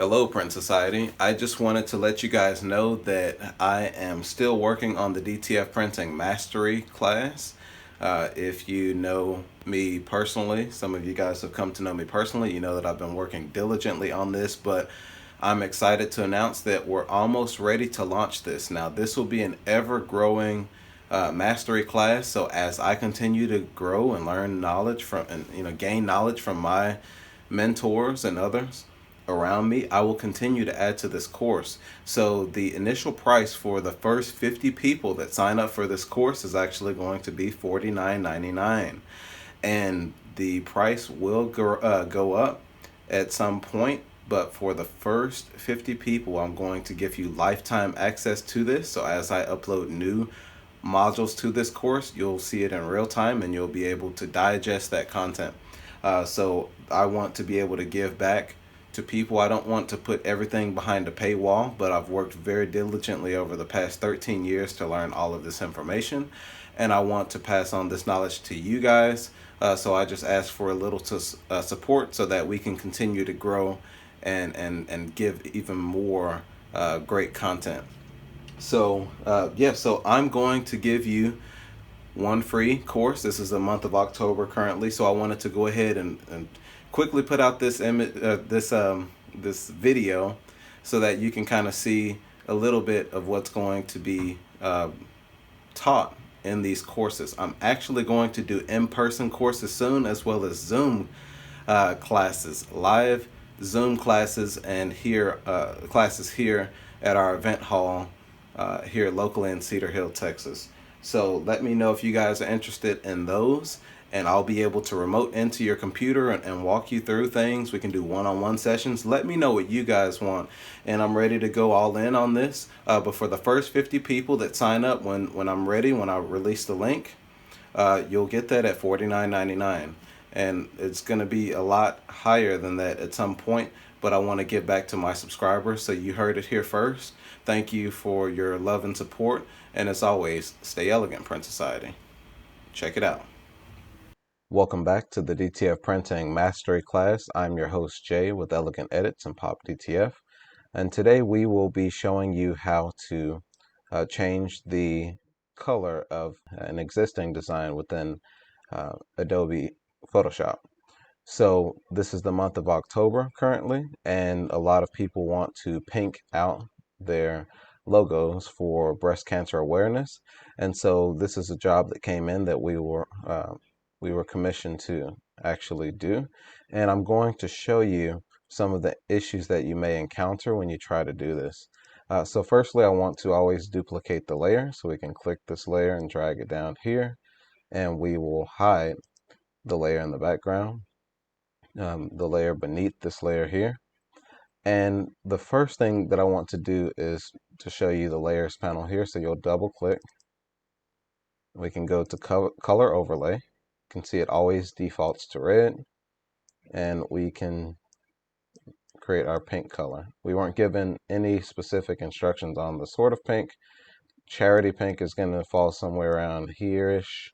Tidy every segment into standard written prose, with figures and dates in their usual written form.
Hello, Print Society. I just wanted to let you guys know that I am still working on the DTF Printing Mastery Class. If you know me personally, some of you guys have come to know me personally, you know that I've been working diligently on this, but I'm excited to announce that we're almost ready to launch this. Now, this will be an ever-growing mastery class, so as I continue to grow and learn knowledge from, and gain knowledge from my mentors and others around me, I will continue to add to this course. So the initial price for the first 50 people that sign up for this course is actually going to be $49.99, and the price will go up at some point. But for the first 50 people, I'm going to give you lifetime access to this. So as I upload new modules to this course, you'll see it in real time and you'll be able to digest that content. So I want to be able to give back to people. I don't want to put everything behind a paywall, but I've worked very diligently over the past 13 years to learn all of this information, and I want to pass on this knowledge to you guys. So I just ask for a little support so that we can continue to grow and give even more great content. So so I'm going to give you one free course. This is the month of October currently, so I wanted to go ahead and quickly put out this this video so that you can kind of see a little bit of what's going to be taught in these courses. I'm actually going to do in-person courses soon, as well as Zoom classes, live Zoom classes, and classes here at our event hall here locally in Cedar Hill, Texas. So let me know if you guys are interested in those, and I'll be able to remote into your computer and walk you through things. We can do one-on-one sessions. Let me know what you guys want, and I'm ready to go all in on this. But for the first 50 people that sign up, when I'm ready, when I release the link, you'll get that at $49.99. And it's going to be a lot higher than that at some point, but I want to give back to my subscribers, so you heard it here first. Thank you for your love and support, and as always, stay elegant, Print Society. Check it out. Welcome back to the DTF Printing Mastery Class. I'm your host, Jay, with Elegant Edits and Pop DTF, and today we will be showing you how to change the color of an existing design within Adobe Photoshop. So this is the month of October currently, and a lot of people want to pink out their logos for breast cancer awareness. And so this is a job that came in that we were commissioned to actually do. And I'm going to show you some of the issues that you may encounter when you try to do this. So firstly, I want to always duplicate the layer. So we can click this layer and drag it down here, and we will hide the layer in the background, the layer beneath this layer here. And the first thing that I want to do is to show you the layers panel here. So you'll double click. We can go to color overlay. You can see it always defaults to red, and we can create our pink color. We weren't given any specific instructions on the sort of pink. Charity pink is going to fall somewhere around here-ish,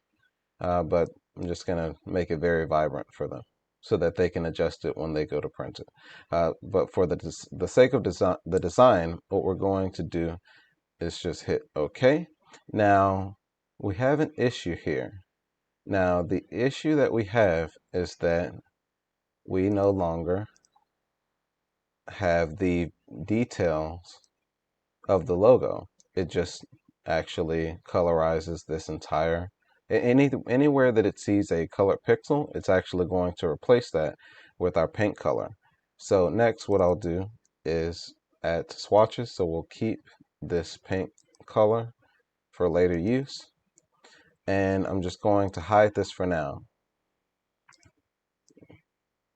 but I'm just going to make it very vibrant for them so that they can adjust it when they go to print it. But for the sake of the design, what we're going to do is just hit OK. Now, we have an issue here. Now, the issue that we have is that we no longer have the details of the logo. It just actually colorizes this entire anywhere that it sees a colored pixel, it's actually going to replace that with our paint color. So next, what I'll do is add to swatches. So we'll keep this paint color for later use, and I'm just going to hide this for now.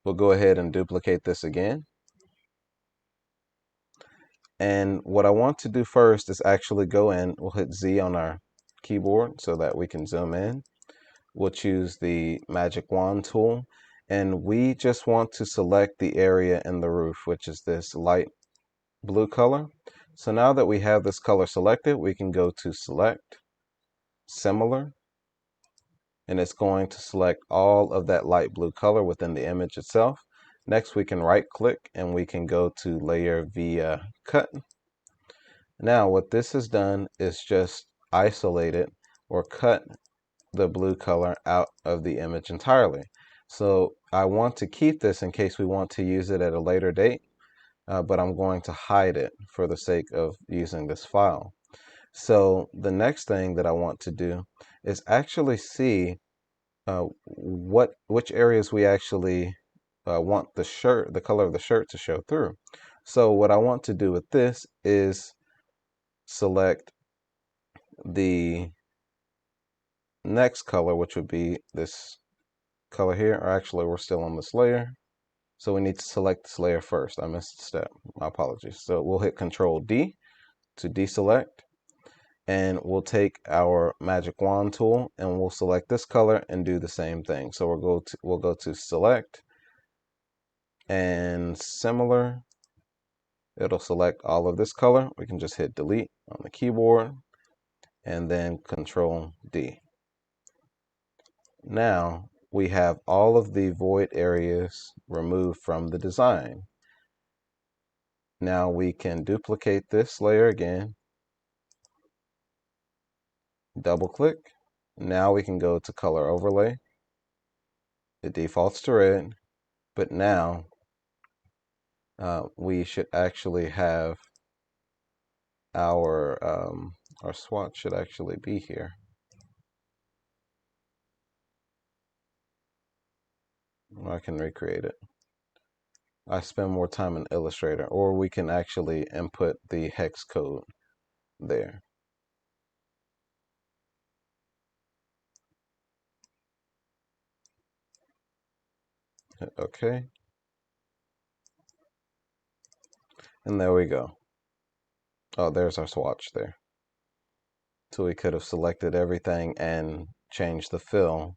We'll go ahead and duplicate this again. And what I want to do first is actually go in, we'll hit Z on our keyboard so that we can zoom in. We'll choose the magic wand tool, and we just want to select the area in the roof, which is this light blue color. So now that we have this color selected, we can go to select, similar, and it's going to select all of that light blue color within the image itself. Next, we can right click and we can go to layer via cut. Now what this has done is just isolated or cut the blue color out of the image entirely. So I want to keep this in case we want to use it at a later date, but I'm going to hide it for the sake of using this file. So the next thing that I want to do is actually see which areas we actually want the color of the shirt to show through. So what I want to do with this is select the next color, which would be this color here, or actually we're still on this layer. So we need to select this layer first. I missed a step. My apologies. So we'll hit Control D to deselect, and we'll take our magic wand tool and we'll select this color and do the same thing. So we'll go to select, and similar, it'll select all of this color. We can just hit delete on the keyboard and then Control D. Now we have all of the void areas removed from the design. Now we can duplicate this layer again, double click. Now we can go to color overlay. It defaults to red, but now we should actually have our swatch should actually be here. I can recreate it. I spend more time in Illustrator, or we can actually input the hex code there. Hit OK. And there we go. Oh, there's our swatch there. So we could have selected everything and changed the fill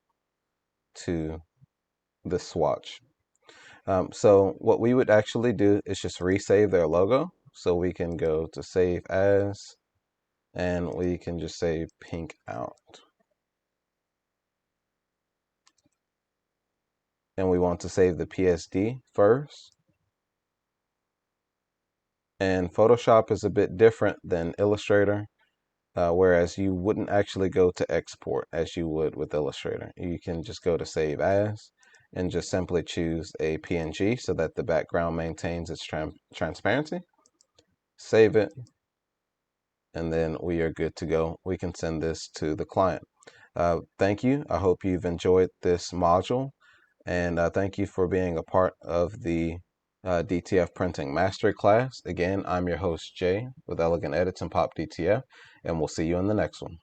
to the swatch. So what we would actually do is just resave their logo. So we can go to save as, and we can just say pink out. And we want to save the PSD first. And Photoshop is a bit different than Illustrator, whereas you wouldn't actually go to export as you would with Illustrator. You can just go to save as and just simply choose a PNG so that the background maintains its transparency. Save it, and then we are good to go. We can send this to the client. Thank you. I hope you've enjoyed this module, and thank you for being a part of the DTF Printing Mastery Class. Again, I'm your host, Jay, with Elegant Edits and Pop DTF, and we'll see you in the next one.